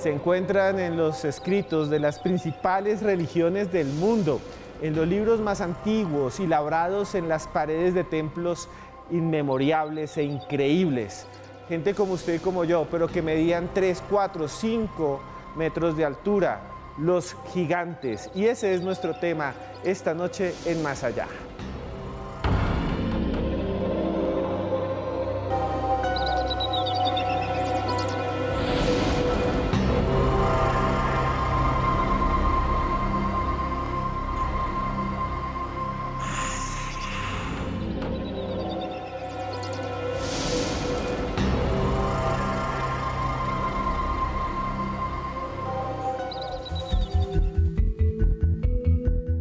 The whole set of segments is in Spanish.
se encuentran en los escritos de las principales religiones del mundo, en los libros más antiguos y labrados en las paredes de templos inmemorables e increíbles. Gente como usted y como yo, pero que medían 3, 4, 5 metros de altura, los gigantes. Y ese es nuestro tema esta noche en Más Allá.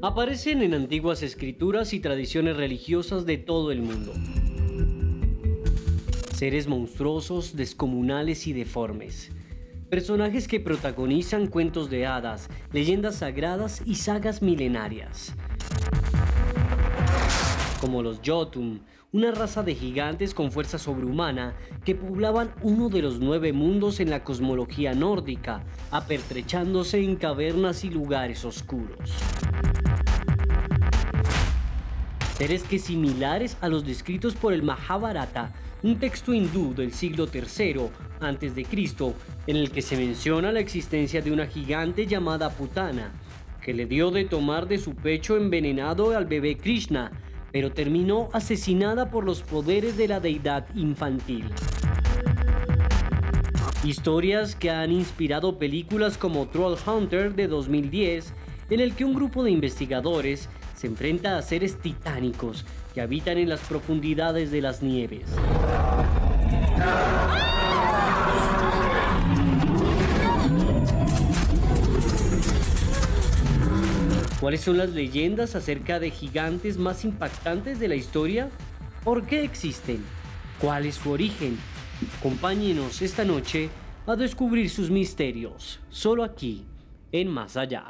Aparecen en antiguas escrituras y tradiciones religiosas de todo el mundo. Seres monstruosos, descomunales y deformes. Personajes que protagonizan cuentos de hadas, leyendas sagradas y sagas milenarias. Como los Jotun, una raza de gigantes con fuerza sobrehumana que poblaban uno de los 9 mundos en la cosmología nórdica, apertrechándose en cavernas y lugares oscuros. Seres que, similares a los descritos por el Mahabharata, un texto hindú del siglo III a.C., en el que se menciona la existencia de una gigante llamada Putana, que le dio de tomar de su pecho envenenado al bebé Krishna, pero terminó asesinada por los poderes de la deidad infantil. Historias que han inspirado películas como Troll Hunter de 2010, en el que un grupo de investigadores se enfrenta a seres titánicos que habitan en las profundidades de las nieves. ¿Cuáles son las leyendas acerca de gigantes más impactantes de la historia? ¿Por qué existen? ¿Cuál es su origen? Acompáñenos esta noche a descubrir sus misterios, solo aquí, en Más Allá.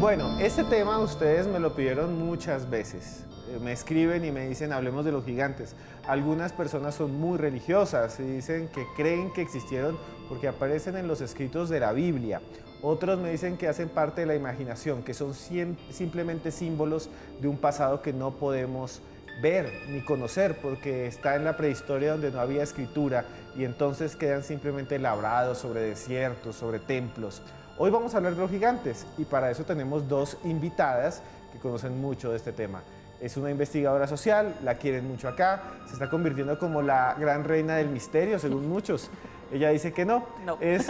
Bueno, este tema ustedes me lo pidieron muchas veces. Me escriben y me dicen, hablemos de los gigantes. Algunas personas son muy religiosas y dicen que creen que existieron porque aparecen en los escritos de la Biblia. Otros me dicen que hacen parte de la imaginación, que son simplemente símbolos de un pasado que no podemos ver ni conocer porque está en la prehistoria donde no había escritura y entonces quedan simplemente labrados sobre desiertos, sobre templos. Hoy vamos a hablar de los gigantes y para eso tenemos 2 invitadas que conocen mucho de este tema. Es una investigadora social, la quieren mucho acá, se está convirtiendo como la gran reina del misterio, según muchos. Ella dice que no. Es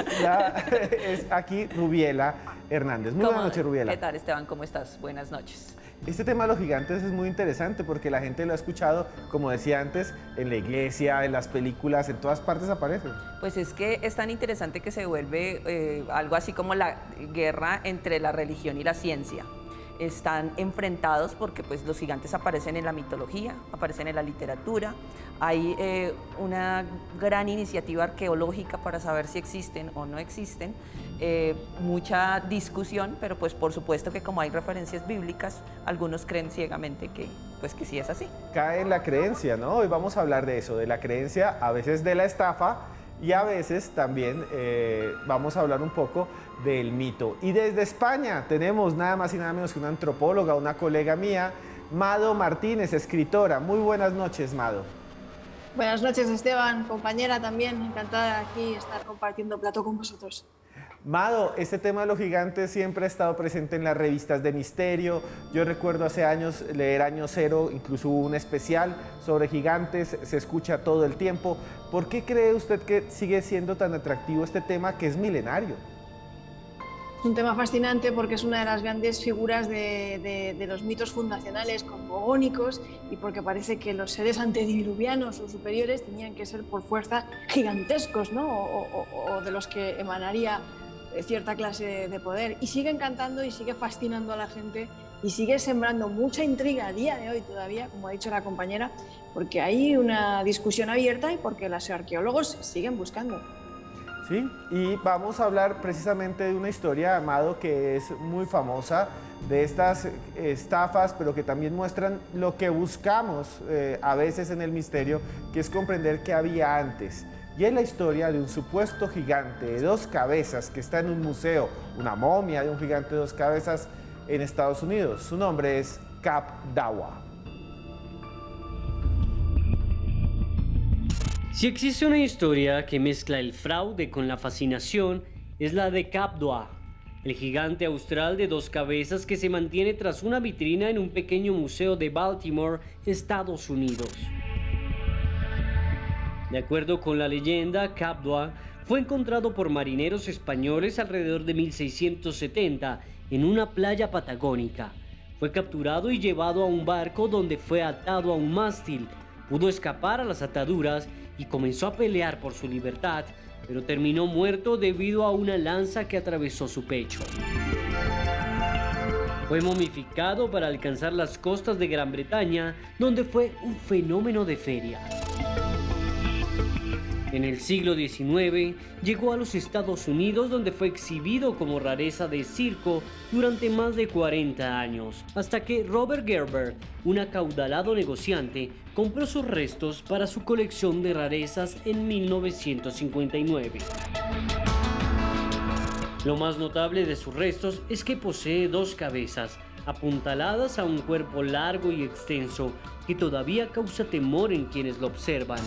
aquí Rubiela Hernández. Muy buenas noches, Rubiela. ¿Qué tal, Esteban? ¿Cómo estás? Buenas noches. Este tema de los gigantes es muy interesante porque la gente lo ha escuchado, como decía antes, en la iglesia, en las películas, en todas partes aparecen. Pues es que es tan interesante que se vuelve algo así como la guerra entre la religión y la ciencia. Están enfrentados porque pues, los gigantes aparecen en la mitología, aparecen en la literatura. Hay una gran iniciativa arqueológica para saber si existen o no existen. Mucha discusión, pero pues por supuesto que como hay referencias bíblicas, algunos creen ciegamente que sí es así. Cae en la creencia, ¿no? Hoy vamos a hablar de eso, de la creencia, a veces de la estafa y a veces también vamos a hablar un poco del mito. Y desde España tenemos nada más y nada menos que una antropóloga, una colega mía, Mado Martínez, escritora. Muy buenas noches, Mado. Buenas noches, Esteban, compañera también, encantada de aquí estar compartiendo plato con vosotros. Mado, este tema de los gigantes siempre ha estado presente en las revistas de misterio. Yo recuerdo hace años leer Año Cero, incluso hubo un especial sobre gigantes, se escucha todo el tiempo. ¿Por qué cree usted que sigue siendo tan atractivo este tema que es milenario? Es un tema fascinante porque es una de las grandes figuras de los mitos fundacionales cosmogónicos y porque parece que los seres antediluvianos o superiores tenían que ser por fuerza gigantescos, ¿no? o de los que emanaría cierta clase de poder. Y sigue encantando y sigue fascinando a la gente y sigue sembrando mucha intriga a día de hoy todavía, como ha dicho la compañera, porque hay una discusión abierta y porque los arqueólogos siguen buscando. Sí, y vamos a hablar precisamente de una historia, Amado, que es muy famosa, de estas estafas, pero que también muestran lo que buscamos a veces en el misterio, que es comprender qué había antes, y es la historia de un supuesto gigante de 2 cabezas que está en un museo, una momia de un gigante de 2 cabezas en Estados Unidos. Su nombre es Cap Dawa. Si existe una historia que mezcla el fraude con la fascinación, es la de Cap Dawa, el gigante austral de 2 cabezas que se mantiene tras una vitrina en un pequeño museo de Baltimore, Estados Unidos. De acuerdo con la leyenda, Cap Dawa fue encontrado por marineros españoles alrededor de 1670 en una playa patagónica. Fue capturado y llevado a un barco donde fue atado a un mástil. Pudo escapar a las ataduras y comenzó a pelear por su libertad, pero terminó muerto debido a una lanza que atravesó su pecho. Fue momificado para alcanzar las costas de Gran Bretaña, donde fue un fenómeno de feria. En el siglo XIX llegó a los Estados Unidos, donde fue exhibido como rareza de circo durante más de 40 años, hasta que Robert Gerber, un acaudalado negociante, compró sus restos para su colección de rarezas en 1959. Lo más notable de sus restos es que posee 2 cabezas, apuntaladas a un cuerpo largo y extenso, que todavía causa temor en quienes lo observan.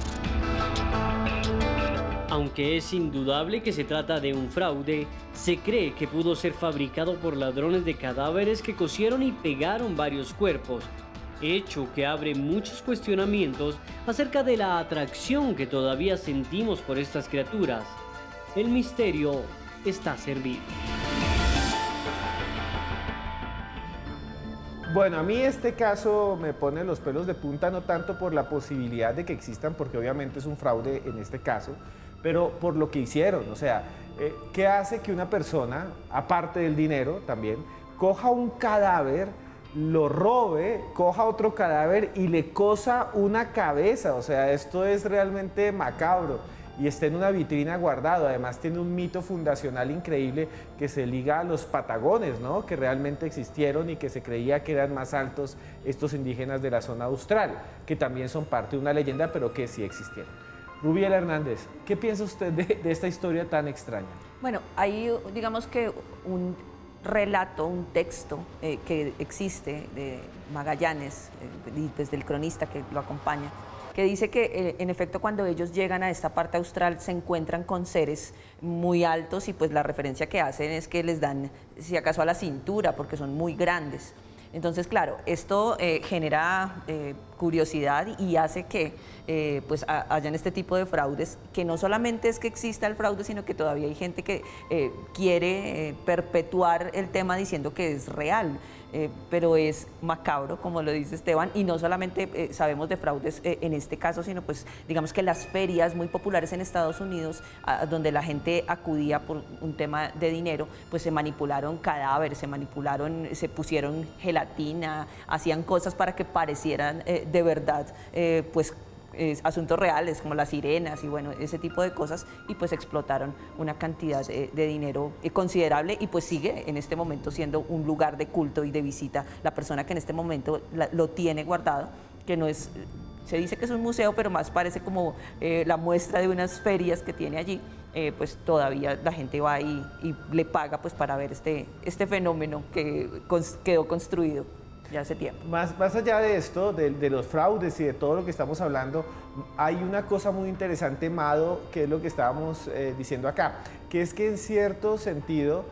Aunque es indudable que se trata de un fraude, se cree que pudo ser fabricado por ladrones de cadáveres que cosieron y pegaron varios cuerpos, hecho que abre muchos cuestionamientos acerca de la atracción que todavía sentimos por estas criaturas. El misterio está servido. Bueno, a mí este caso me pone los pelos de punta, no tanto por la posibilidad de que existan, porque obviamente es un fraude en este caso, pero por lo que hicieron. O sea, ¿qué hace que una persona, aparte del dinero también, coja un cadáver, lo robe, coja otro cadáver y le cosa una cabeza? O sea, esto es realmente macabro y está en una vitrina guardado. Además tiene un mito fundacional increíble que se liga a los patagones, ¿no? Que realmente existieron y que se creía que eran más altos estos indígenas de la zona austral, que también son parte de una leyenda, pero que sí existieron. Rubiela Hernández, ¿qué piensa usted de esta historia tan extraña? Bueno, hay, digamos que un relato, un texto que existe de Magallanes, desde el cronista que lo acompaña, que dice que en efecto cuando ellos llegan a esta parte austral se encuentran con seres muy altos y pues la referencia que hacen es que les dan, si acaso, a la cintura porque son muy grandes. Entonces, claro, esto genera curiosidad y hace que pues hayan este tipo de fraudes, que no solamente es que exista el fraude, sino que todavía hay gente que quiere perpetuar el tema diciendo que es real. Pero es macabro, como lo dice Esteban, y no solamente sabemos de fraudes en este caso, sino pues digamos que las ferias muy populares en Estados Unidos, donde la gente acudía por un tema de dinero, pues se manipularon cadáveres, se pusieron gelatina, hacían cosas para que parecieran de verdad, pues asuntos reales como las sirenas y bueno, ese tipo de cosas, y pues explotaron una cantidad de dinero considerable y pues sigue en este momento siendo un lugar de culto y de visita. La persona que en este momento lo tiene guardado, que no es, se dice que es un museo, pero más parece como la muestra de unas ferias que tiene allí, pues todavía la gente va y le paga pues para ver este fenómeno que quedó construido ya hace tiempo. Más allá de esto, de los fraudes y de todo lo que estamos hablando, hay una cosa muy interesante, Mado, que es lo que estábamos diciendo acá, que es que en cierto sentido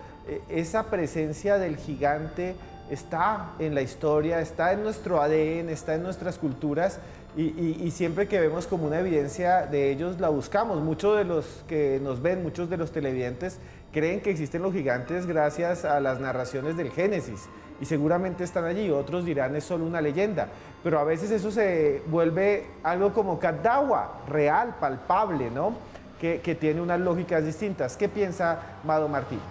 esa presencia del gigante está en la historia, está en nuestro ADN, está en nuestras culturas y siempre que vemos como una evidencia de ellos la buscamos. Muchos de los que nos ven, muchos de los televidentes creen que existen los gigantes gracias a las narraciones del Génesis y seguramente están allí, otros dirán es solo una leyenda, pero a veces eso se vuelve algo como Cap Dawa, real, palpable, ¿no? Que tiene unas lógicas distintas. ¿Qué piensa Mado Martínez?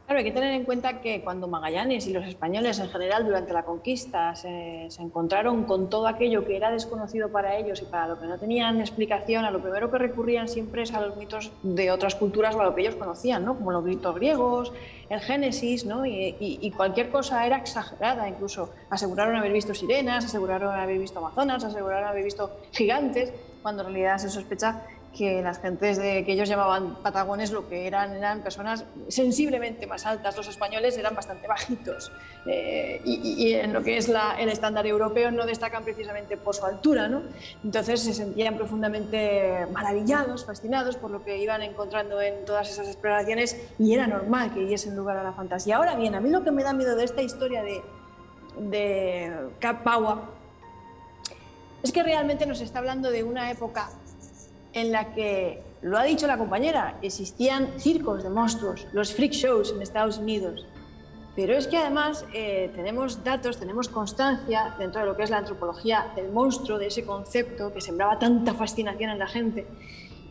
Claro, hay que tener en cuenta que cuando Magallanes y los españoles en general durante la conquista se encontraron con todo aquello que era desconocido para ellos y para lo que no tenían explicación, a lo primero que recurrían siempre es a los mitos de otras culturas o a lo que ellos conocían, ¿no? Como los mitos griegos, el Génesis, ¿no? Y cualquier cosa era exagerada, incluso aseguraron haber visto sirenas, aseguraron haber visto amazonas, aseguraron haber visto gigantes, cuando en realidad se sospecha que las gentes que ellos llamaban patagones lo que eran personas sensiblemente más altas. Los españoles eran bastante bajitos y en lo que es el estándar europeo no destacan precisamente por su altura, ¿no? Entonces se sentían profundamente maravillados, fascinados por lo que iban encontrando en todas esas exploraciones y era normal que diesen lugar a la fantasía. Ahora bien, a mí lo que me da miedo de esta historia de Cap Paua es que realmente nos está hablando de una época en la que, lo ha dicho la compañera, existían circos de monstruos, los freak shows en Estados Unidos. Pero es que además tenemos datos, tenemos constancia dentro de lo que es la antropología del monstruo, de ese concepto que sembraba tanta fascinación en la gente,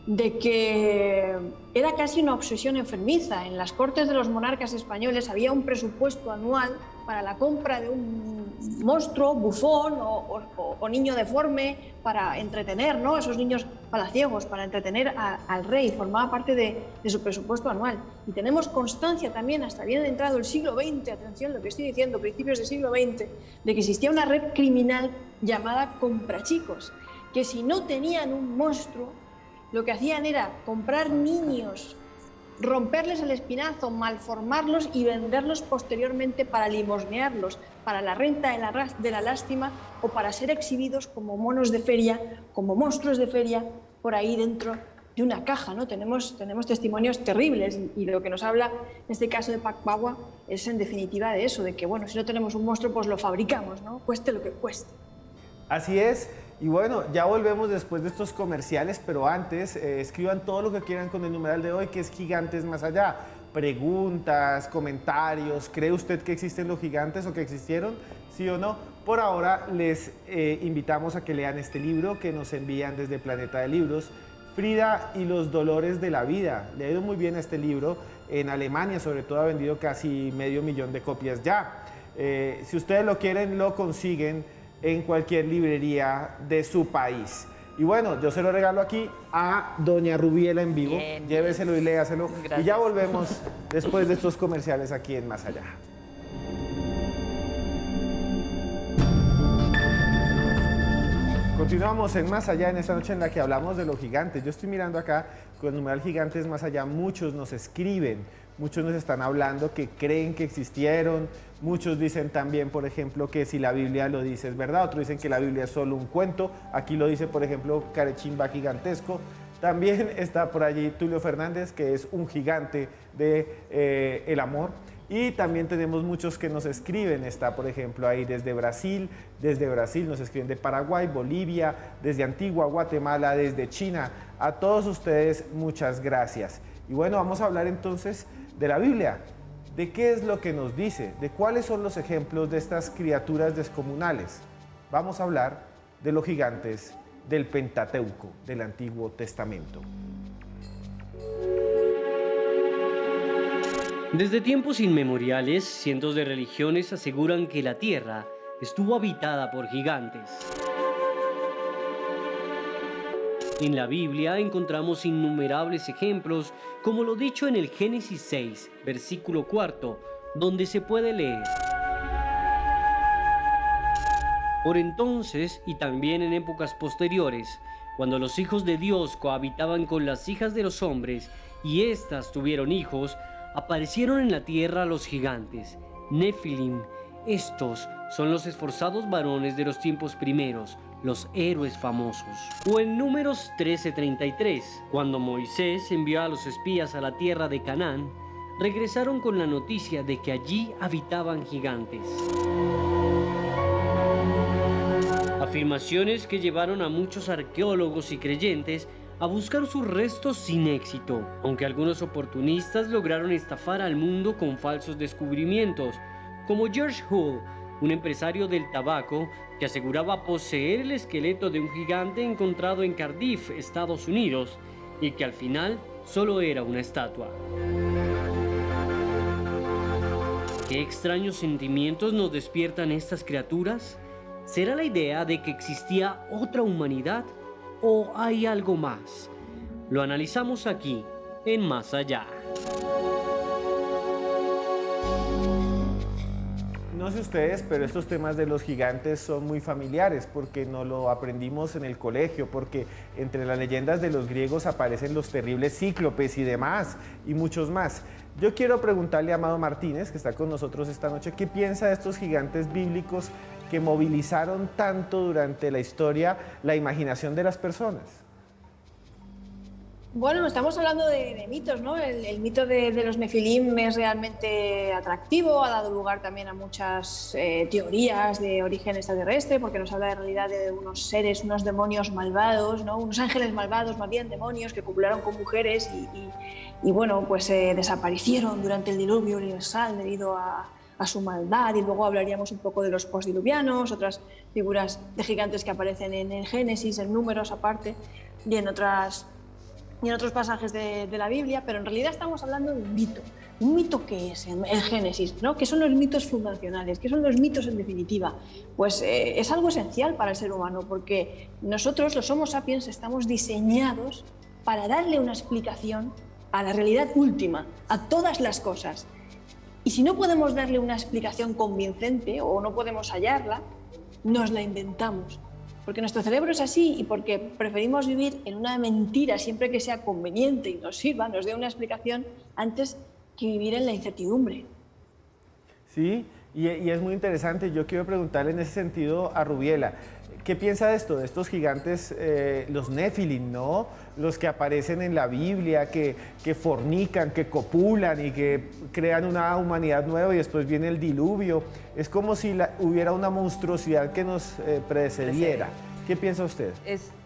de que era casi una obsesión enfermiza. En las cortes de los monarcas españoles había un presupuesto anual para la compra de un monstruo, bufón o niño deforme para entretener, ¿no? Esos niños palaciegos, para entretener al rey, formaba parte de su presupuesto anual. Y tenemos constancia también, hasta bien entrado el siglo XX, atención lo que estoy diciendo, principios del siglo XX, de que existía una red criminal llamada comprachicos, que si no tenían un monstruo, lo que hacían era comprar niños, romperles el espinazo, malformarlos y venderlos posteriormente para limosnearlos, para la renta de la lástima o para ser exhibidos como monos de feria, como monstruos de feria, por ahí dentro de una caja, ¿no? Tenemos testimonios terribles y lo que nos habla en este caso de Cap Paua es en definitiva de eso, de que bueno, si no tenemos un monstruo pues lo fabricamos, ¿no? Cueste lo que cueste. Así es. Y bueno, ya volvemos después de estos comerciales, pero antes escriban todo lo que quieran con el numeral de hoy, que es Gigantes Más Allá. Preguntas, comentarios, ¿cree usted que existen los gigantes o que existieron? ¿Sí o no? Por ahora les invitamos a que lean este libro que nos envían desde Planeta de Libros, Frida y los dolores de la vida. Le ha ido muy bien a este libro, en Alemania sobre todo ha vendido casi 500.000 de copias ya. Si ustedes lo quieren, lo consiguen en cualquier librería de su país. Y bueno, yo se lo regalo aquí a doña Rubiela en vivo. Bien, lléveselo y léaselo. Gracias. Y ya volvemos después de estos comerciales aquí en Más Allá. Continuamos en Más Allá en esta noche en la que hablamos de los gigantes. Yo estoy mirando acá con el numeral Gigantes Más Allá, muchos nos escriben, muchos nos están hablando que creen que existieron, muchos dicen también, por ejemplo, que si la Biblia lo dice es verdad, otros dicen que la Biblia es solo un cuento, aquí lo dice, por ejemplo, Carechimba Gigantesco. También está por allí Tulio Fernández, que es un gigante de el amor. Y también tenemos muchos que nos escriben, está por ejemplo ahí desde Brasil nos escriben de Paraguay, Bolivia, desde Antigua, Guatemala, desde China. A todos ustedes muchas gracias. Y bueno, vamos a hablar entonces de la Biblia, de qué es lo que nos dice, de cuáles son los ejemplos de estas criaturas descomunales. Vamos a hablar de los gigantes del Pentateuco, del Antiguo Testamento. Desde tiempos inmemoriales, cientos de religiones aseguran que la Tierra estuvo habitada por gigantes. En la Biblia encontramos innumerables ejemplos, como lo dicho en el Génesis 6, versículo 4, donde se puede leer: Por entonces, y también en épocas posteriores, cuando los hijos de Dios cohabitaban con las hijas de los hombres, y éstas tuvieron hijos, aparecieron en la tierra los gigantes, Nefilim. Estos son los esforzados varones de los tiempos primeros, los héroes famosos. O en Números 13:33, cuando Moisés envió a los espías a la tierra de Canaán, regresaron con la noticia de que allí habitaban gigantes. Afirmaciones que llevaron a muchos arqueólogos y creyentes a buscar sus restos sin éxito, aunque algunos oportunistas lograron estafar al mundo con falsos descubrimientos, como George Hull, un empresario del tabaco que aseguraba poseer el esqueleto de un gigante encontrado en Cardiff, Estados Unidos, y que al final solo era una estatua. ¿Qué extraños sentimientos nos despiertan estas criaturas? ¿Será la idea de que existía otra humanidad? ¿O hay algo más? Lo analizamos aquí, en Más Allá. No sé ustedes, pero estos temas de los gigantes son muy familiares porque no lo aprendimos en el colegio, porque entre las leyendas de los griegos aparecen los terribles cíclopes y demás, y muchos más. Yo quiero preguntarle a Amado Martínez, que está con nosotros esta noche, ¿qué piensa de estos gigantes bíblicos que movilizaron tanto durante la historia la imaginación de las personas? Bueno, estamos hablando de mitos, ¿no? El mito de los nefilim es realmente atractivo, ha dado lugar también a muchas teorías de origen extraterrestre, porque nos habla de realidad de unos seres, unos demonios malvados, ¿no? Unos ángeles malvados, más bien demonios, que copularon con mujeres y bueno, pues desaparecieron durante el diluvio universal debido a su maldad, y luego hablaríamos un poco de los postdiluvianos, otras figuras de gigantes que aparecen en el Génesis, en Números aparte, y en otros pasajes de la Biblia, pero en realidad estamos hablando de un mito. ¿Un mito qué es? El Génesis, ¿no? ¿Qué son los mitos fundacionales? ¿Qué son los mitos en definitiva? Pues es algo esencial para el ser humano, porque nosotros, los Homo sapiens, estamos diseñados para darle una explicación a la realidad última, a todas las cosas. Y si no podemos darle una explicación convincente o no podemos hallarla, nos la inventamos. Porque nuestro cerebro es así y porque preferimos vivir en una mentira siempre que sea conveniente y nos sirva, nos dé una explicación antes que vivir en la incertidumbre. Sí, y es muy interesante. Yo quiero preguntarle en ese sentido a Rubiela, ¿qué piensa de esto, de estos gigantes, los Nefilim, ¿no? Los que aparecen en la Biblia, que fornican, que copulan y que crean una humanidad nueva y después viene el diluvio? Es como si hubiera una monstruosidad que nos precediera. ¿Qué piensa usted?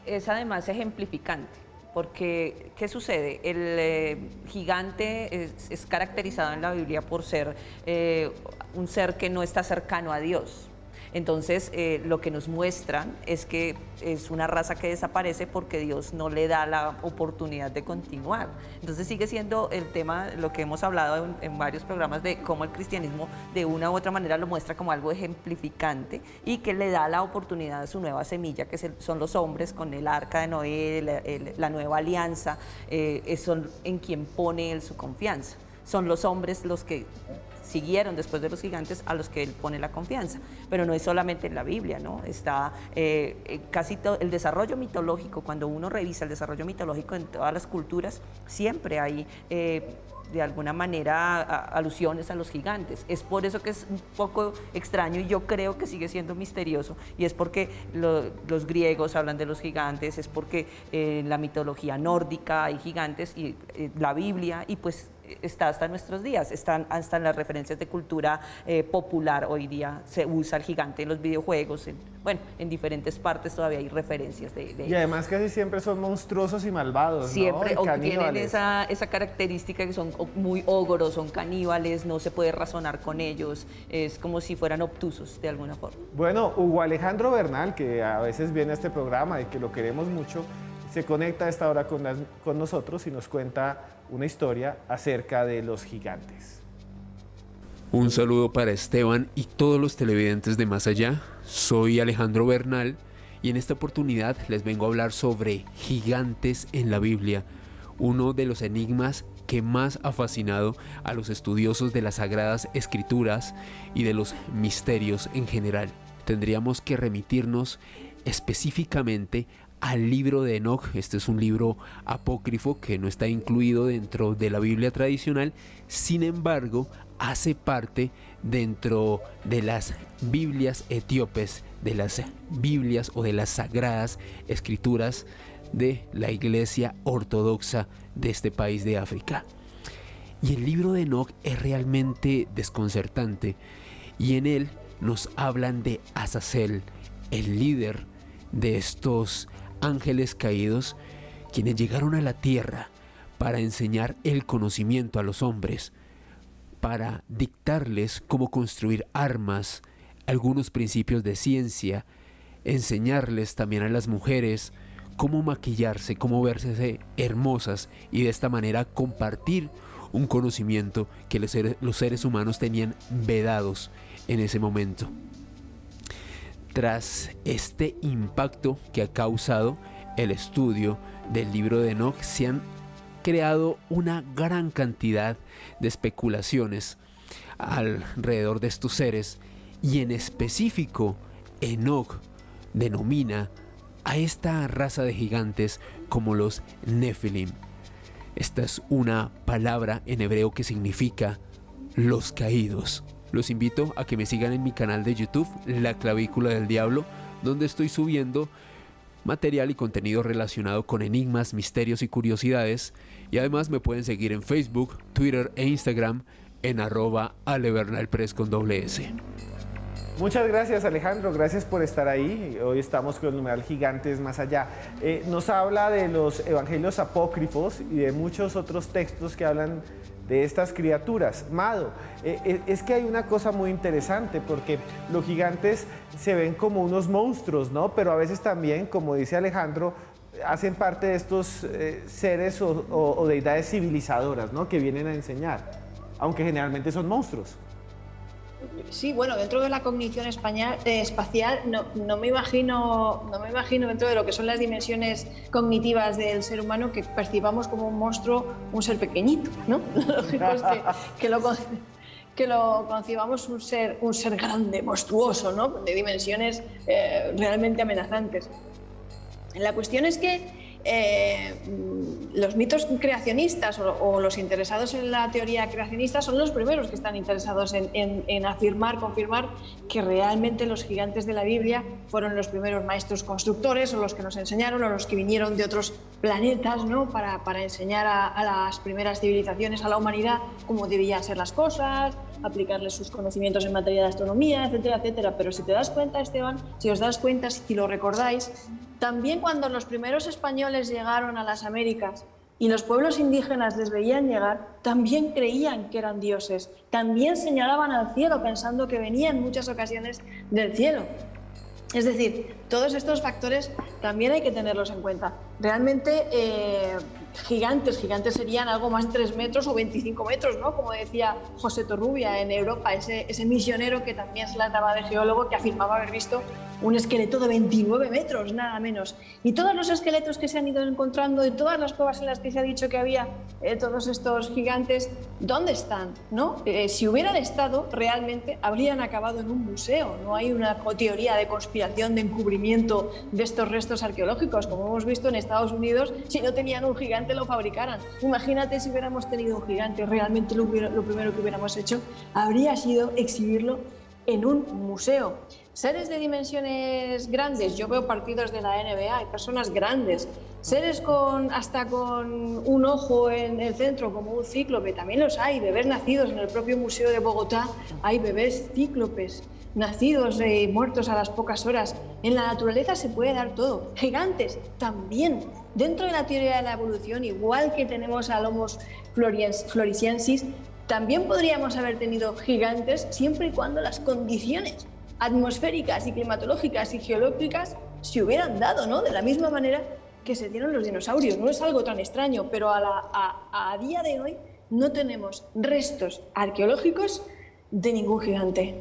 Es además ejemplificante, porque ¿qué sucede? El gigante es caracterizado en la Biblia por ser un ser que no está cercano a Dios. Entonces, lo que nos muestran es que es una raza que desaparece porque Dios no le da la oportunidad de continuar. Entonces sigue siendo el tema, lo que hemos hablado en varios programas, de cómo el cristianismo de una u otra manera lo muestra como algo ejemplificante y que le da la oportunidad a su nueva semilla, que son los hombres con el arca de Noé, la nueva alianza, son en quien pone él su confianza. Son los hombres los que siguieron después de los gigantes a los que él pone la confianza. Pero no es solamente en la Biblia, ¿no? Está casi todo el desarrollo mitológico. Cuando uno revisa el desarrollo mitológico en todas las culturas, siempre hay de alguna manera alusiones a los gigantes. Es por eso que es un poco extraño y yo creo que sigue siendo misterioso, y es porque los griegos hablan de los gigantes, es porque en la mitología nórdica hay gigantes, y la Biblia, y pues está hasta nuestros días, están hasta en las referencias de cultura popular. Hoy día se usa el gigante en los videojuegos, en diferentes partes todavía hay referencias de ellos. Y además casi siempre son monstruosos y malvados, siempre, ¿no? o tienen esa característica que son muy ogros, son caníbales, no se puede razonar con ellos, es como si fueran obtusos de alguna forma. Bueno, Hugo Alejandro Bernal, que a veces viene a este programa y que lo queremos mucho, se conecta a esta hora con nosotros y nos cuenta una historia acerca de los gigantes. Un saludo para Esteban y todos los televidentes de Más Allá. Soy Alejandro Bernal y en esta oportunidad les vengo a hablar sobre gigantes en la Biblia, uno de los enigmas que más ha fascinado a los estudiosos de las Sagradas Escrituras y de los misterios en general. Tendríamos que remitirnos específicamente al libro de Enoc. Este es un libro apócrifo que no está incluido dentro de la Biblia tradicional, sin embargo hace parte dentro de las Biblias etíopes, de las Biblias o de las Sagradas Escrituras de la Iglesia Ortodoxa de este país de África. Y el libro de Enoc es realmente desconcertante, y en él nos hablan de Azazel, el líder de estos ángeles caídos, quienes llegaron a la tierra para enseñar el conocimiento a los hombres, para dictarles cómo construir armas, algunos principios de ciencia, enseñarles también a las mujeres cómo maquillarse, cómo verse hermosas, y de esta manera compartir un conocimiento que los seres humanos tenían vedados en ese momento. Tras este impacto que ha causado el estudio del libro de Enoc, se han creado una gran cantidad de especulaciones alrededor de estos seres, y en específico Enoch denomina a esta raza de gigantes como los Nefilim. Esta es una palabra en hebreo que significa los caídos. Los invito a que me sigan en mi canal de YouTube, La Clavícula del Diablo, donde estoy subiendo material y contenido relacionado con enigmas, misterios y curiosidades. Y además me pueden seguir en Facebook, Twitter e Instagram en @alebernalpress con @S. Muchas gracias, Alejandro, gracias por estar ahí. Hoy estamos con el numeral Gigantes Más Allá. Nos habla de los evangelios apócrifos y de muchos otros textos que hablan de estas criaturas. Mado, es que hay una cosa muy interesante, porque los gigantes se ven como unos monstruos, ¿no? Pero a veces también, como dice Alejandro, hacen parte de estos seres o deidades civilizadoras, ¿no? Que vienen a enseñar, aunque generalmente son monstruos. Sí, bueno, dentro de la cognición espacial no me imagino dentro de lo que son las dimensiones cognitivas del ser humano que percibamos como un monstruo un ser pequeñito, ¿no? Lo lógico es que lo concibamos un ser grande, monstruoso, ¿no? De dimensiones realmente amenazantes. La cuestión es que los mitos creacionistas o los interesados en la teoría creacionista son los primeros que están interesados en afirmar, confirmar que realmente los gigantes de la Biblia fueron los primeros maestros constructores, o los que nos enseñaron, o los que vinieron de otros planetas, ¿no? para enseñar a las primeras civilizaciones, a la humanidad, cómo debían ser las cosas, aplicarles sus conocimientos en materia de astronomía, etcétera, etcétera. Pero si te das cuenta, Esteban, si os das cuenta, si lo recordáis, también cuando los primeros españoles llegaron a las Américas y los pueblos indígenas les veían llegar, también creían que eran dioses, también señalaban al cielo pensando que venía en muchas ocasiones del cielo. Es decir, todos estos factores también hay que tenerlos en cuenta. Realmente gigantes serían algo más de 3 metros o 25 metros, ¿no? Como decía José Torrubia en Europa, ese misionero que también se la daba de geólogo, que afirmaba haber visto un esqueleto de 29 metros, nada menos. Y todos los esqueletos que se han ido encontrando, en todas las cuevas en las que se ha dicho que había todos estos gigantes, ¿dónde están? ¿No? Si hubieran estado, realmente habrían acabado en un museo. No hay una teoría de conspiración, de encubrimiento de estos restos arqueológicos, como hemos visto en Estados Unidos. Si no tenían un gigante, lo fabricaran. Imagínate si hubiéramos tenido un gigante, realmente lo primero que hubiéramos hecho habría sido exhibirlo en un museo. Seres de dimensiones grandes, yo veo partidos de la NBA, hay personas grandes, seres hasta con un ojo en el centro, como un cíclope, también los hay, bebés nacidos en el propio Museo de Bogotá, hay bebés cíclopes, nacidos y muertos a las pocas horas. En la naturaleza se puede dar todo. Gigantes también. Dentro de la teoría de la evolución, igual que tenemos al Homo floresiensis, también podríamos haber tenido gigantes siempre y cuando las condiciones atmosféricas y climatológicas y geológicas se hubieran dado, ¿no? De la misma manera que se dieron los dinosaurios. No es algo tan extraño, pero a día de hoy no tenemos restos arqueológicos de ningún gigante.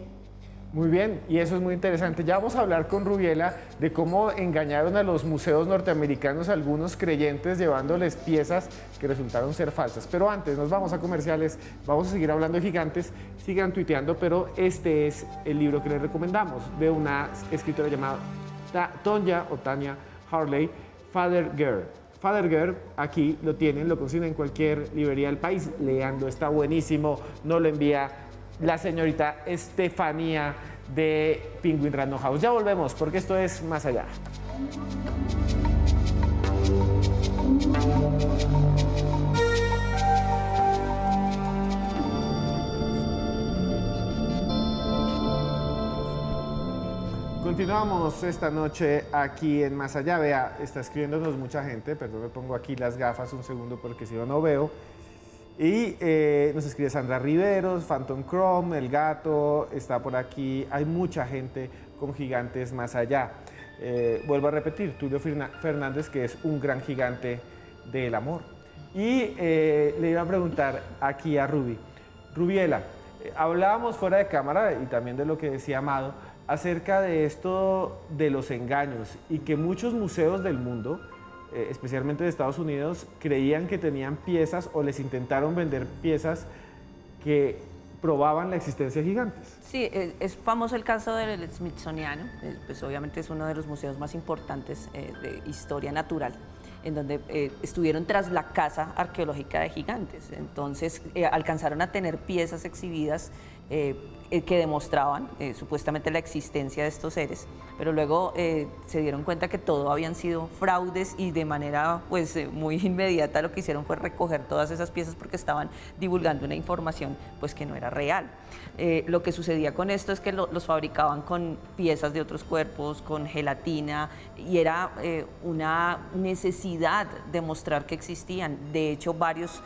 Muy bien, y eso es muy interesante. Ya vamos a hablar con Rubiela de cómo engañaron a los museos norteamericanos algunos creyentes llevándoles piezas que resultaron ser falsas. Pero antes, nos vamos a comerciales, vamos a seguir hablando de gigantes, sigan tuiteando, pero este es el libro que les recomendamos, de una escritora llamada Tanya Harley, Father Girl. Father Girl, aquí lo tienen, lo consiguen en cualquier librería del país, leando, está buenísimo, no lo envía la señorita Estefanía de Penguin Random House. Ya volvemos, porque esto es Más Allá. Continuamos esta noche aquí en Más Allá. Vea, está escribiéndonos mucha gente, perdón, me pongo aquí las gafas un segundo porque si no veo. Y nos escribe Sandra Riveros, Phantom Chrome, El Gato, está por aquí. Hay mucha gente con gigantes más allá. Vuelvo a repetir, Tulio Fernández, que es un gran gigante del amor. Y le iba a preguntar aquí a Rubiela, hablábamos fuera de cámara y también de lo que decía Amado, acerca de esto de los engaños y que muchos museos del mundo, especialmente de Estados Unidos, creían que tenían piezas o les intentaron vender piezas que probaban la existencia de gigantes. Sí, es famoso el caso del Smithsoniano, pues obviamente es uno de los museos más importantes de historia natural, en donde estuvieron tras la casa arqueológica de gigantes. Entonces alcanzaron a tener piezas exhibidas que demostraban supuestamente la existencia de estos seres, pero luego se dieron cuenta que todo habían sido fraudes y de manera pues muy inmediata lo que hicieron fue recoger todas esas piezas porque estaban divulgando una información pues que no era real. Lo que sucedía con esto es que los fabricaban con piezas de otros cuerpos, con gelatina, y era una necesidad de mostrar que existían. De hecho, varios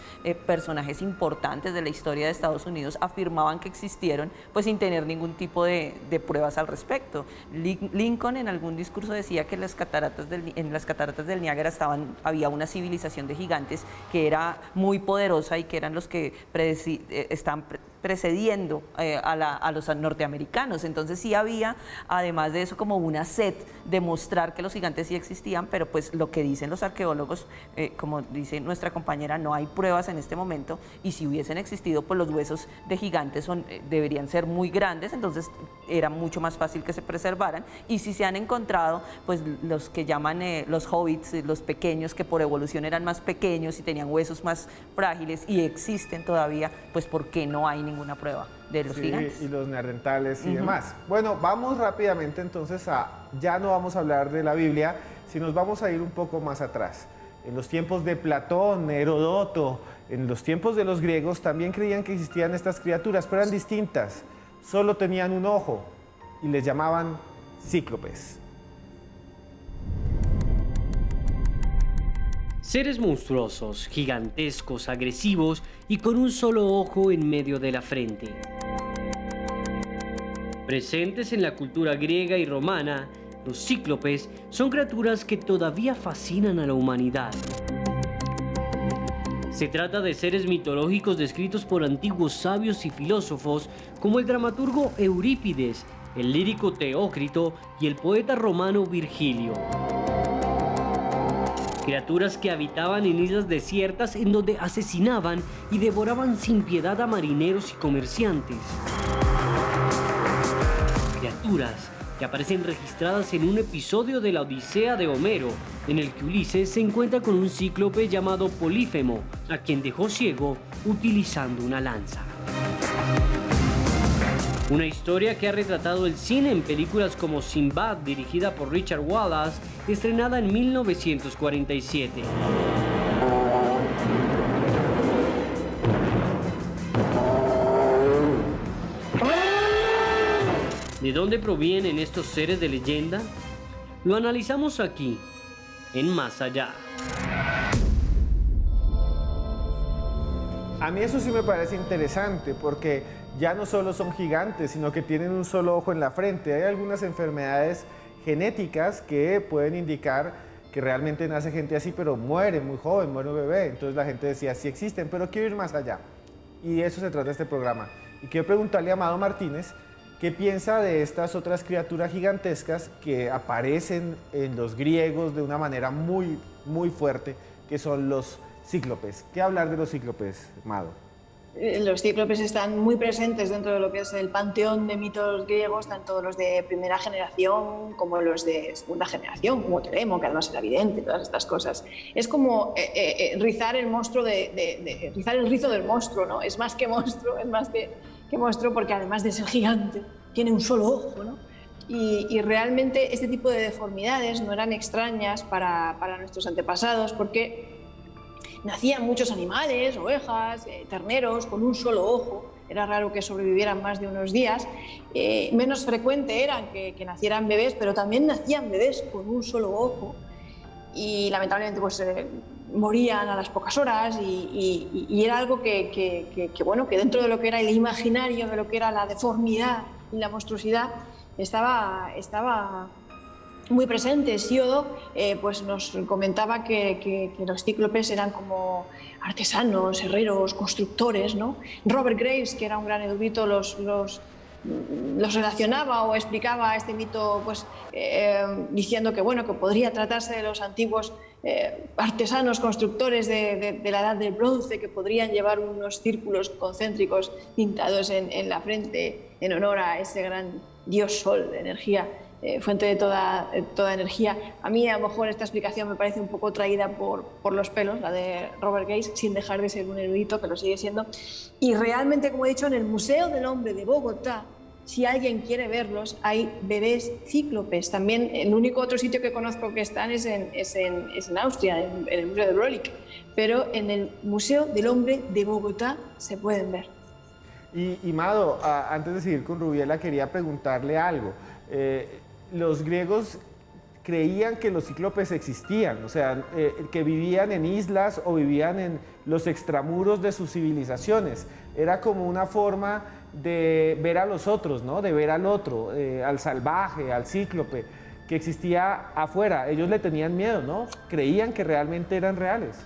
personajes importantes de la historia de Estados Unidos afirmaban que existieron, pues sin tener ningún tipo de pruebas al respecto. Lincoln en algún discurso decía que en las cataratas del Niágara había una civilización de gigantes que era muy poderosa y que eran los que están precediendo a los norteamericanos. Entonces sí había, además de eso, como una sed de mostrar que los gigantes sí existían, pero pues lo que dicen los arqueólogos, como dice nuestra compañera, no hay pruebas en este momento, y si hubiesen existido, pues los huesos de gigantes deberían ser muy grandes, entonces era mucho más fácil que se preservaran, y si se han encontrado, pues los que llaman los hobbits, los pequeños, que por evolución eran más pequeños y tenían huesos más frágiles y existen todavía, pues ¿por qué no hay ninguna prueba de los gigantes? Y los neandertales y demás. Bueno, vamos rápidamente entonces ya no vamos a hablar de la Biblia, sino nos vamos a ir un poco más atrás. En los tiempos de Platón, Heródoto, en los tiempos de los griegos también creían que existían estas criaturas, pero eran distintas. Solo tenían un ojo y les llamaban cíclopes. Seres monstruosos, gigantescos, agresivos y con un solo ojo en medio de la frente. Presentes en la cultura griega y romana, los cíclopes son criaturas que todavía fascinan a la humanidad. Se trata de seres mitológicos descritos por antiguos sabios y filósofos como el dramaturgo Eurípides, el lírico Teócrito y el poeta romano Virgilio. Criaturas que habitaban en islas desiertas en donde asesinaban y devoraban sin piedad a marineros y comerciantes. Criaturas que aparecen registradas en un episodio de la Odisea de Homero, en el que Ulises se encuentra con un cíclope llamado Polífemo, a quien dejó ciego utilizando una lanza. Una historia que ha retratado el cine en películas como Sinbad, dirigida por Richard Wallace, estrenada en 1947. ¿De dónde provienen estos seres de leyenda? Lo analizamos aquí, en Más Allá. A mí eso sí me parece interesante, porque ya no solo son gigantes, sino que tienen un solo ojo en la frente. Hay algunas enfermedades genéticas que pueden indicar que realmente nace gente así, pero muere muy joven, muere un bebé. Entonces la gente decía, sí existen, pero quiero ir más allá. Y eso se trata de este programa. Y quiero preguntarle a Amado Martínez, ¿qué piensa de estas otras criaturas gigantescas que aparecen en los griegos de una manera muy, muy fuerte, que son los cíclopes? ¿Qué hablar de los cíclopes, Amado? Los cíclopes están muy presentes dentro de lo que es el panteón de mitos griegos, tanto los de primera generación como los de segunda generación, como Telemo, que además era evidente, todas estas cosas. Es como rizar el monstruo rizar el rizo del monstruo, ¿no? Es más que monstruo, es más que monstruo, porque además de ser gigante, tiene un solo ojo, ¿no? Y realmente este tipo de deformidades no eran extrañas para nuestros antepasados, porque nacían muchos animales, ovejas, terneros, con un solo ojo. Era raro que sobrevivieran más de unos días. Menos frecuente era que nacieran bebés, pero también nacían bebés con un solo ojo. Y lamentablemente pues, morían a las pocas horas y era algo que dentro de lo que era el imaginario, de lo que era la deformidad y la monstruosidad, estaba muy presente. Hesíodo pues nos comentaba que los cíclopes eran como artesanos, herreros, constructores, ¿no? Robert Graves, que era un gran erudito, los relacionaba o explicaba este mito pues, diciendo que, bueno, que podría tratarse de los antiguos artesanos, constructores de la edad del bronce que podrían llevar unos círculos concéntricos pintados en la frente en honor a ese gran dios sol de energía, fuente de toda energía. A mí a lo mejor esta explicación me parece un poco traída por los pelos, la de Robert Gates, sin dejar de ser un erudito, que lo sigue siendo. Y realmente, como he dicho, en el Museo del Hombre de Bogotá, si alguien quiere verlos, hay bebés cíclopes. También el único otro sitio que conozco que están es en Austria, en el Museo de Brolic. Pero en el Museo del Hombre de Bogotá se pueden ver. Y Mado, antes de seguir con Rubiela, quería preguntarle algo. Los griegos creían que los cíclopes existían, o sea, que vivían en islas o vivían en los extramuros de sus civilizaciones. Era como una forma de ver a los otros, ¿no? De ver al otro, al salvaje, al cíclope, que existía afuera. Ellos le tenían miedo, ¿no? Creían que realmente eran reales.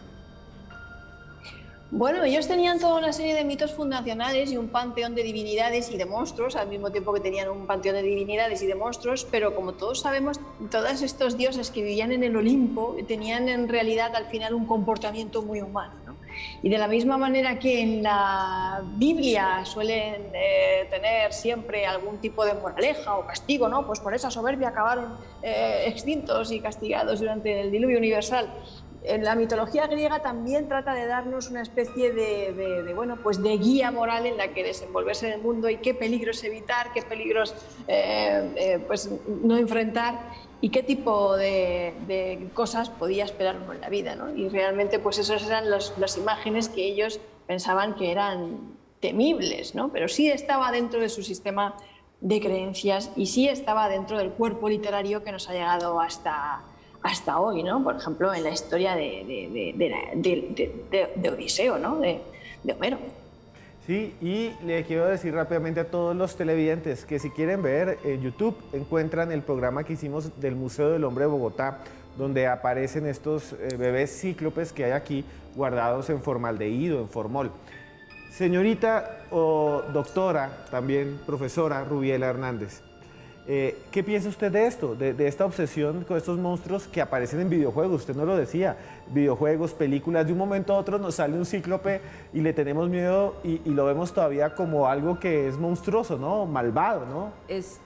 Bueno, ellos tenían toda una serie de mitos fundacionales y un panteón de divinidades y de monstruos, al mismo tiempo que tenían un panteón de divinidades y de monstruos, pero como todos sabemos, todos estos dioses que vivían en el Olimpo tenían en realidad al final un comportamiento muy humano, ¿no? Y de la misma manera que en la Biblia suelen tener siempre algún tipo de moraleja o castigo, ¿no? Pues por esa soberbia acabaron extintos y castigados durante el diluvio universal. En la mitología griega también trata de darnos una especie bueno, pues de guía moral en la que desenvolverse en el mundo y qué peligros evitar, qué peligros pues no enfrentar y qué tipo de cosas podía esperar uno en la vida, ¿no? Y realmente pues esas eran las imágenes que ellos pensaban que eran temibles, ¿no? Pero sí estaba dentro de su sistema de creencias y sí estaba dentro del cuerpo literario que nos ha llegado hasta hoy, ¿no? Por ejemplo, en la historia de Odiseo, ¿no? De Homero. Sí, y le quiero decir rápidamente a todos los televidentes que si quieren ver en YouTube encuentran el programa que hicimos del Museo del Hombre de Bogotá, donde aparecen estos bebés cíclopes que hay aquí guardados en formaldehído, en formol. Señorita o doctora, también profesora Rubiela Hernández, ¿qué piensa usted de esto, de esta obsesión con estos monstruos que aparecen en videojuegos? Usted no lo decía, videojuegos, películas, de un momento a otro nos sale un cíclope y le tenemos miedo y lo vemos todavía como algo que es monstruoso, ¿no? Malvado, ¿no? Es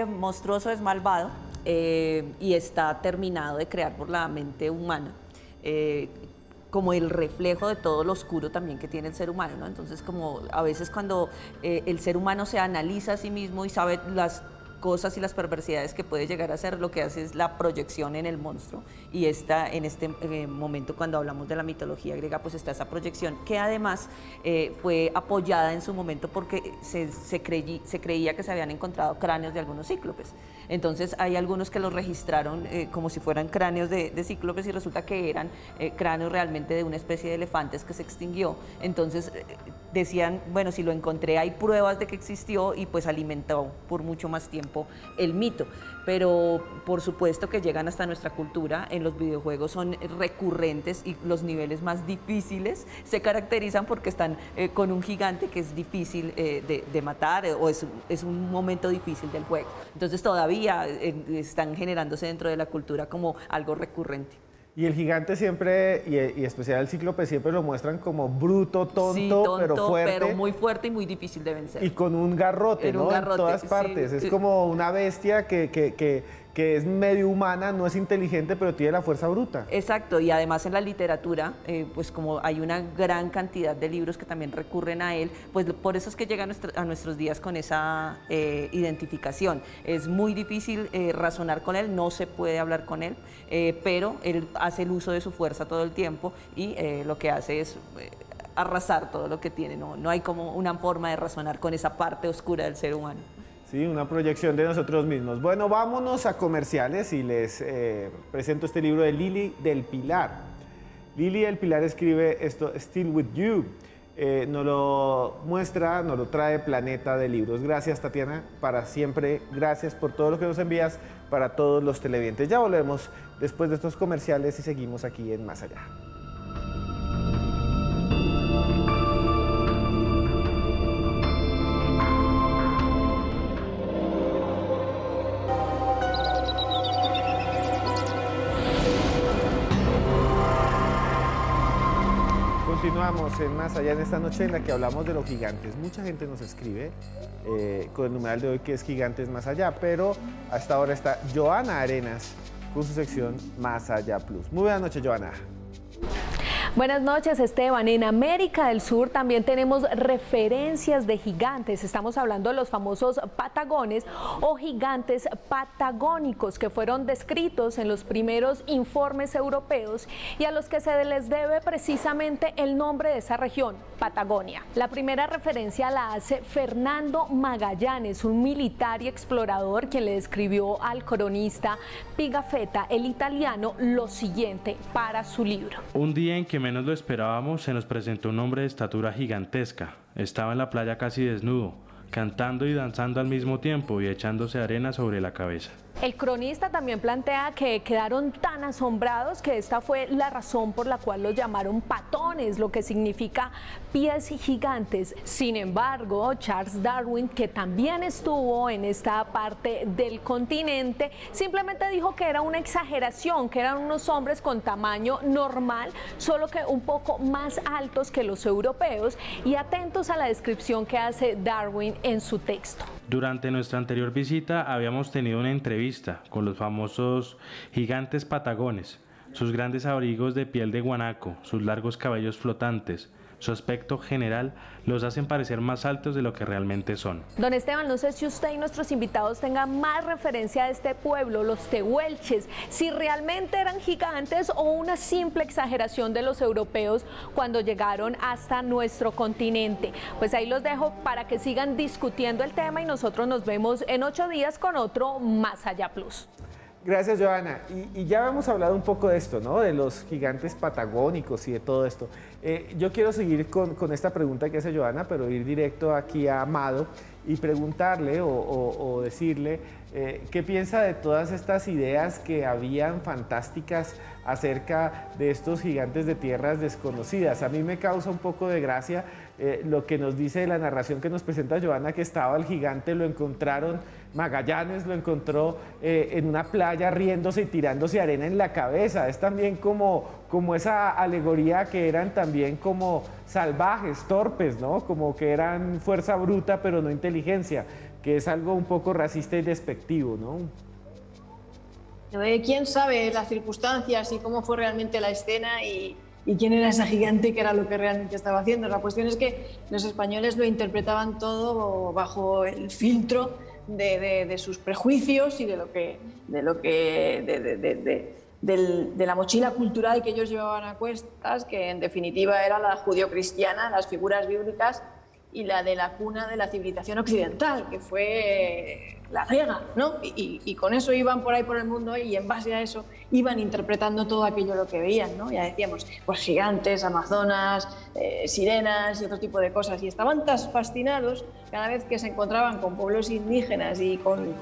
monstruoso, es malvado y está terminado de crear por la mente humana. Como el reflejo de todo lo oscuro también que tiene el ser humano, ¿no? Entonces, como a veces cuando el ser humano se analiza a sí mismo y sabe las cosas y las perversidades que puede llegar a hacer, lo que hace es la proyección en el monstruo, y en este momento cuando hablamos de la mitología griega pues está esa proyección que además fue apoyada en su momento porque se creía que se habían encontrado cráneos de algunos cíclopes. Entonces hay algunos que los registraron como si fueran cráneos de cíclopes y resulta que eran cráneos realmente de una especie de elefantes que se extinguió. Entonces decían, bueno, si lo encontré hay pruebas de que existió, y pues alimentó por mucho más tiempo el mito. Pero por supuesto que llegan hasta nuestra cultura, en los videojuegos son recurrentes y los niveles más difíciles se caracterizan porque están con un gigante que es difícil de matar o es un momento difícil del juego. Entonces todavía están generándose dentro de la cultura como algo recurrente. Y el gigante siempre, y especial el cíclope, siempre lo muestran como bruto, tonto, sí, tonto, pero fuerte. Pero muy fuerte y muy difícil de vencer. Y con un garrote, ¿no? Un garrote, en todas partes. Sí. Es como una bestia que es medio humana, no es inteligente, pero tiene la fuerza bruta. Exacto, y además en la literatura, pues como hay una gran cantidad de libros que también recurren a él, pues por eso es que llegan a nuestros días con esa identificación. Es muy difícil razonar con él, no se puede hablar con él, pero él hace el uso de su fuerza todo el tiempo y lo que hace es arrasar todo lo que tiene. No hay como una forma de razonar con esa parte oscura del ser humano. Sí, una proyección de nosotros mismos. Bueno, vámonos a comerciales y les presento este libro de Lili del Pilar. Lili del Pilar escribe esto, Still With You. Nos lo muestra, nos lo trae Planeta de Libros. Gracias, Tatiana, para siempre. Gracias por todo lo que nos envías para todos los televidentes. Ya volvemos después de estos comerciales y seguimos aquí en Más Allá. Continuamos en Más Allá en esta noche en la que hablamos de los gigantes. Mucha gente nos escribe con el numeral de hoy que es Gigantes Más Allá, pero hasta ahora está Joana Arenas con su sección Más Allá Plus. Muy buenas noches, Joana. Buenas noches, Esteban. En América del Sur también tenemos referencias de gigantes. Estamos hablando de los famosos patagones o gigantes patagónicos que fueron descritos en los primeros informes europeos y a los que se les debe precisamente el nombre de esa región, Patagonia. La primera referencia la hace Fernando Magallanes, un militar y explorador quien le describió al cronista Pigafetta, el italiano, lo siguiente para su libro. Un día en que menos lo esperábamos, se nos presentó un hombre de estatura gigantesca. Estaba en la playa casi desnudo, cantando y danzando al mismo tiempo y echándose arena sobre la cabeza. El cronista también plantea que quedaron tan asombrados que esta fue la razón por la cual los llamaron patones, lo que significa pies gigantes. Sin embargo, Charles Darwin, que también estuvo en esta parte del continente, simplemente dijo que era una exageración, que eran unos hombres con tamaño normal, solo que un poco más altos que los europeos, y atentos a la descripción que hace Darwin en su texto. Durante nuestra anterior visita habíamos tenido una entrevista con los famosos gigantes patagones, sus grandes abrigos de piel de guanaco, sus largos cabellos flotantes. Su aspecto general los hacen parecer más altos de lo que realmente son. Don Esteban, no sé si usted y nuestros invitados tengan más referencia de este pueblo, los tehuelches, si realmente eran gigantes o una simple exageración de los europeos cuando llegaron hasta nuestro continente. Pues ahí los dejo para que sigan discutiendo el tema y nosotros nos vemos en 8 días con otro Más Allá Plus. Gracias, Joana. Y ya hemos hablado un poco de esto, ¿no? De los gigantes patagónicos y de todo esto. Yo quiero seguir con esta pregunta que hace Joana, pero ir directo aquí a Amado y preguntarle o decirle qué piensa de todas estas ideas que habían fantásticas acerca de estos gigantes de tierras desconocidas. A mí me causa un poco de gracia lo que nos dice la narración que nos presenta Joana, que estaba el gigante, lo encontraron, Magallanes lo encontró en una playa riéndose y tirándose arena en la cabeza. Es también como esa alegoría que eran también como salvajes, torpes, ¿no? Como que eran fuerza bruta pero no inteligencia, que es algo un poco racista y despectivo, ¿no? ¿Quién sabe las circunstancias y cómo fue realmente la escena y quién era esa gigante, que era lo que realmente estaba haciendo? La cuestión es que los españoles lo interpretaban todo bajo el filtro de sus prejuicios y de la mochila cultural que ellos llevaban a cuestas, que en definitiva era la judio-cristiana, las figuras bíblicas y la de la cuna de la civilización occidental, que fue la griega, ¿no? Y con eso iban por ahí por el mundo y en base a eso iban interpretando todo aquello lo que veían, ¿no? Ya decíamos, pues gigantes, amazonas, sirenas y otro tipo de cosas. Y estaban tan fascinados cada vez que se encontraban con pueblos indígenas y con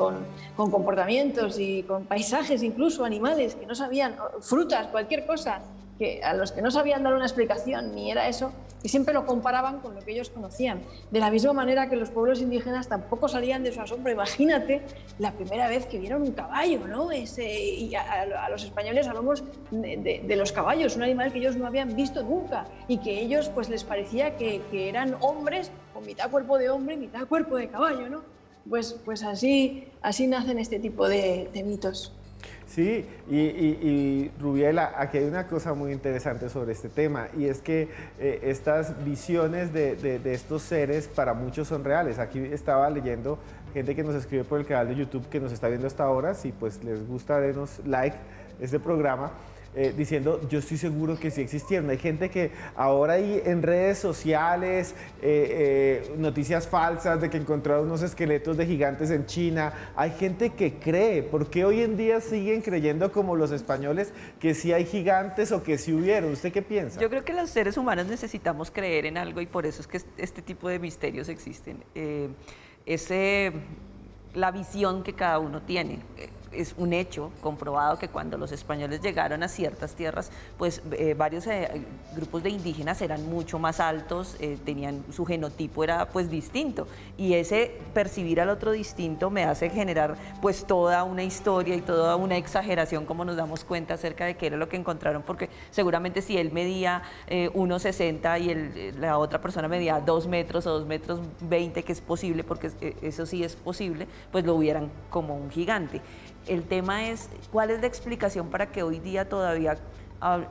comportamientos y con paisajes, incluso animales que no sabían, frutas, cualquier cosa, que a los que no sabían dar una explicación ni era eso, y siempre lo comparaban con lo que ellos conocían. De la misma manera que los pueblos indígenas tampoco salían de su asombro. Imagínate la primera vez que vieron un caballo, ¿no? Y a los españoles hablamos de los caballos, un animal que ellos no habían visto nunca y que ellos pues les parecía que eran hombres con mitad cuerpo de hombre y mitad cuerpo de caballo, ¿no? Pues así nacen este tipo de mitos. Sí, y Rubiela, aquí hay una cosa muy interesante sobre este tema, y es que estas visiones de estos seres para muchos son reales. Aquí estaba leyendo gente que nos escribe por el canal de YouTube que nos está viendo hasta ahora. Si pues les gusta, denos like a este programa. Diciendo, yo estoy seguro que sí existieron. Hay gente que ahora hay en redes sociales noticias falsas de que encontraron unos esqueletos de gigantes en China. Hay gente que cree. ¿Por qué hoy en día siguen creyendo como los españoles que sí hay gigantes o que sí hubieron? ¿Usted qué piensa? Yo creo que los seres humanos necesitamos creer en algo y por eso es que este tipo de misterios existen. La visión que cada uno tiene. es un hecho comprobado que cuando los españoles llegaron a ciertas tierras, pues varios grupos de indígenas eran mucho más altos, su genotipo era pues distinto, y ese percibir al otro distinto me hace generar pues toda una historia y toda una exageración, como nos damos cuenta acerca de qué era lo que encontraron, porque seguramente si él medía 1,60 y la otra persona medía 2 metros o 2 metros 20, que es posible, porque eso sí es posible, pues lo hubieran como un gigante. El tema es, ¿cuál es la explicación para que hoy día todavía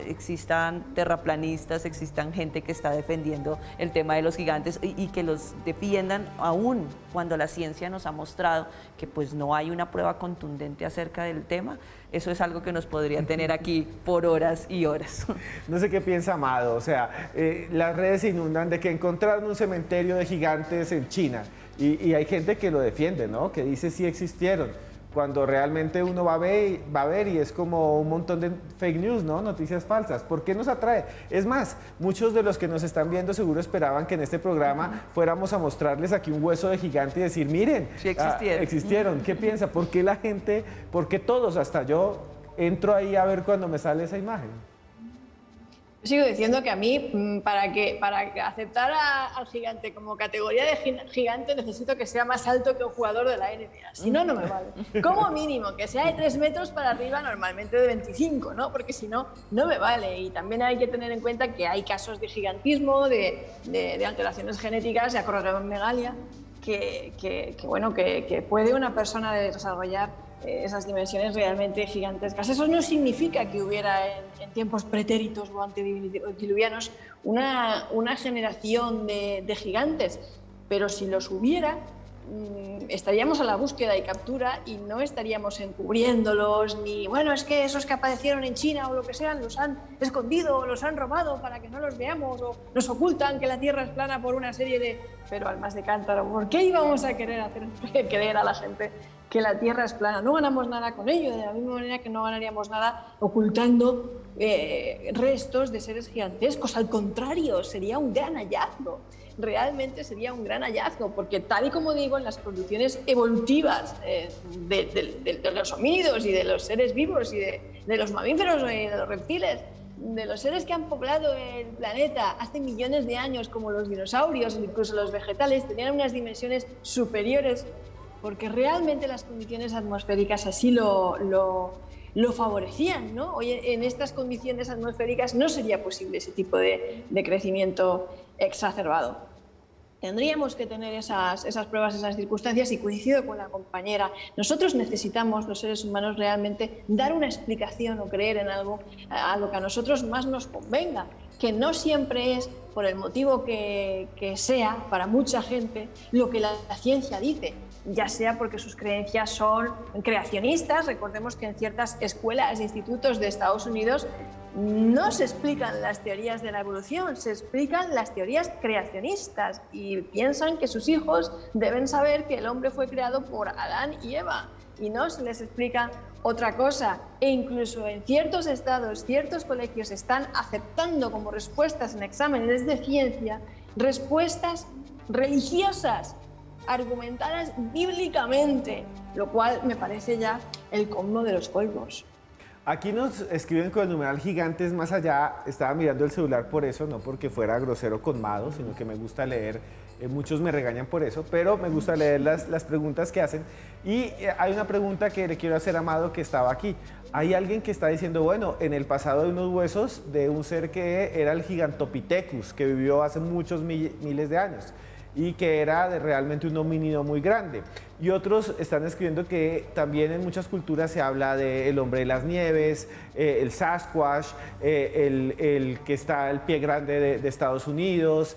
existan terraplanistas, existan gente que está defendiendo el tema de los gigantes y que los defiendan aún cuando la ciencia nos ha mostrado que pues no hay una prueba contundente acerca del tema? Eso es algo que nos podría tener aquí por horas y horas. No sé qué piensa Amado, o sea, las redes se inundan de que encontraron un cementerio de gigantes en China y hay gente que lo defiende, ¿no? Que dice sí existieron, cuando realmente uno va a ver y es como un montón de fake news, ¿no? Noticias falsas. ¿Por qué nos atrae? Es más, muchos de los que nos están viendo seguro esperaban que en este programa fuéramos a mostrarles aquí un hueso de gigante y decir, miren, sí existieron. Existieron. ¿Qué piensa? ¿Por qué la gente, por qué todos, hasta yo, entro ahí a ver cuando me sale esa imagen? Sigo diciendo que a mí, para aceptar al gigante como categoría de gigante, necesito que sea más alto que un jugador de la NBA. Si no, no me vale. Como mínimo, que sea de 3 metros para arriba, normalmente de 25, ¿no? Porque si no, no me vale. Y también hay que tener en cuenta que hay casos de gigantismo, de alteraciones genéticas, de acromegalia, que puede una persona desarrollar esas dimensiones realmente gigantescas. Eso no significa que hubiera en tiempos pretéritos o antediluvianos una generación de gigantes, pero si los hubiera, estaríamos a la búsqueda y captura y no estaríamos encubriéndolos, ni bueno, es que esos que aparecieron en China o lo que sean los han escondido o los han robado para que no los veamos, o nos ocultan que la Tierra es plana por una serie de... Pero almas de cántaro, ¿por qué íbamos a querer hacer creer a la gente que la Tierra es plana? No ganamos nada con ello, de la misma manera que no ganaríamos nada ocultando restos de seres gigantescos. Al contrario, sería un gran hallazgo. Realmente sería un gran hallazgo, porque tal y como digo, en las condiciones evolutivas de los homínidos y de los seres vivos y de los mamíferos y de los reptiles, de los seres que han poblado el planeta hace millones de años, como los dinosaurios, incluso los vegetales, tenían unas dimensiones superiores, porque realmente las condiciones atmosféricas así lo favorecían, ¿no? Hoy en estas condiciones atmosféricas no sería posible ese tipo de crecimiento exacerbado. Tendríamos que tener esas pruebas, esas circunstancias, y coincido con la compañera. Nosotros necesitamos, los seres humanos, realmente dar una explicación o creer en algo a lo que a nosotros más nos convenga, que no siempre es, por el motivo que sea, para mucha gente, lo que la ciencia dice, ya sea porque sus creencias son creacionistas. Recordemos que en ciertas escuelas e institutos de Estados Unidos no se explican las teorías de la evolución, se explican las teorías creacionistas y piensan que sus hijos deben saber que el hombre fue creado por Adán y Eva y no se les explica otra cosa. E incluso en ciertos estados, ciertos colegios están aceptando como respuestas en exámenes de ciencia respuestas religiosas argumentadas bíblicamente, lo cual me parece ya el colmo de los colmos. Aquí nos escriben con el numeral gigantes más allá. Estaba mirando el celular por eso, no porque fuera grosero con Mado, sino que me gusta leer. Muchos me regañan por eso, pero me gusta leer las preguntas que hacen. Y hay una pregunta que le quiero hacer a Mado, que estaba aquí. Hay alguien que está diciendo, bueno, en el pasado hay unos huesos de un ser que era el Gigantopithecus, que vivió hace muchos miles de años y que era realmente un homínido muy grande. Y otros están escribiendo que también en muchas culturas se habla del hombre de las nieves, el Sasquatch, el que está el pie grande de Estados Unidos,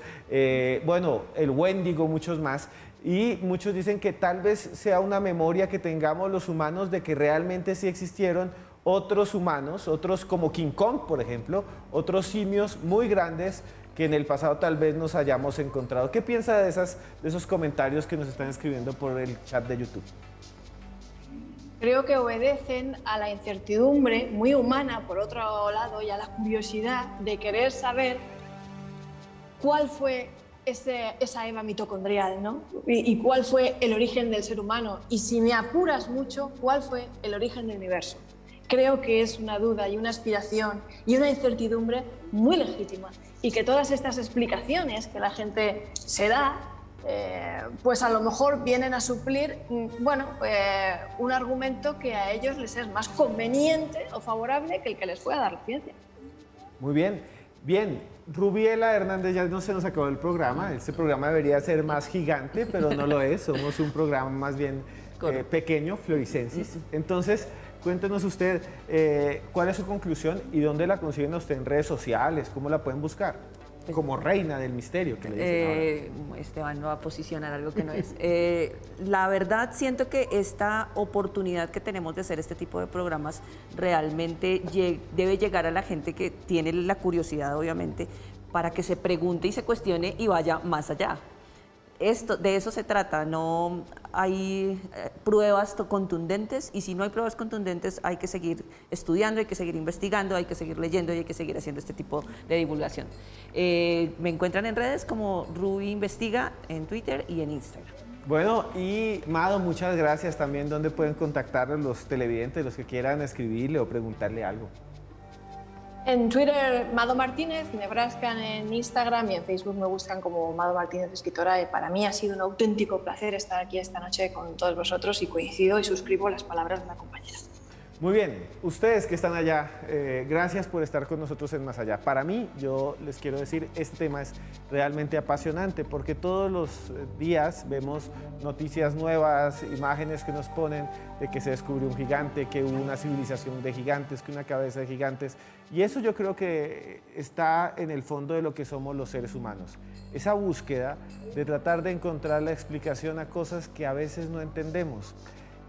bueno, el Wendigo, muchos más. Y muchos dicen que tal vez sea una memoria que tengamos los humanos de que realmente sí existieron otros humanos, otros como King Kong, por ejemplo, otros simios muy grandes que en el pasado tal vez nos hayamos encontrado. ¿Qué piensa de esos comentarios que nos están escribiendo por el chat de YouTube? Creo que obedecen a la incertidumbre muy humana, por otro lado, y a la curiosidad de querer saber cuál fue esa Eva mitocondrial, ¿no? Y cuál fue el origen del ser humano. Y si me apuras mucho, ¿cuál fue el origen del universo? Creo que es una duda y una aspiración y una incertidumbre muy legítima. Y que todas estas explicaciones que la gente se da, pues a lo mejor vienen a suplir, un argumento que a ellos les es más conveniente o favorable que el que les pueda dar la ciencia. Muy bien. Bien, Rubiela Hernández, ya no se nos acabó el programa. Este programa debería ser más gigante, pero no lo es. Somos un programa más bien pequeño, Floricensis. Entonces, cuéntenos usted cuál es su conclusión y dónde la consiguen a usted en redes sociales, cómo la pueden buscar. Como reina del misterio, que le dicen ahora. Esteban no va a posicionar algo que no es. La verdad, siento que esta oportunidad que tenemos de hacer este tipo de programas realmente debe llegar a la gente que tiene la curiosidad, obviamente, para que se pregunte y se cuestione y vaya más allá. De eso se trata, no hay pruebas contundentes, y si no hay pruebas contundentes hay que seguir estudiando, hay que seguir investigando, hay que seguir leyendo y hay que seguir haciendo este tipo de divulgación. Me encuentran en redes como Ruby Investiga en Twitter y en Instagram. Bueno, y Mado, muchas gracias también. ¿Dónde pueden contactar a los televidentes, los que quieran escribirle o preguntarle algo? En Twitter, Mado Martínez, Nebraska en Instagram, y en Facebook me buscan como Mado Martínez Escritora. Y para mí ha sido un auténtico placer estar aquí esta noche con todos vosotros, y coincido y suscribo las palabras de la compañera. Muy bien, ustedes que están allá, gracias por estar con nosotros en Más Allá. Para mí, yo les quiero decir, este tema es realmente apasionante porque todos los días vemos noticias nuevas, imágenes que nos ponen de que se descubrió un gigante, que hubo una civilización de gigantes, que una cabeza de gigantes. Y eso yo creo que está en el fondo de lo que somos los seres humanos. Esa búsqueda de tratar de encontrar la explicación a cosas que a veces no entendemos.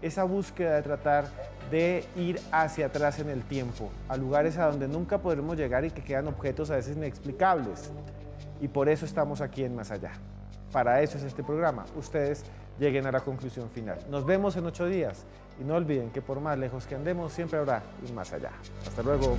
Esa búsqueda de tratar de ir hacia atrás en el tiempo, a lugares a donde nunca podremos llegar y que quedan objetos a veces inexplicables. Y por eso estamos aquí en Más Allá. Para eso es este programa. Ustedes lleguen a la conclusión final. Nos vemos en 8 días y no olviden que por más lejos que andemos, siempre habrá un más allá. Hasta luego.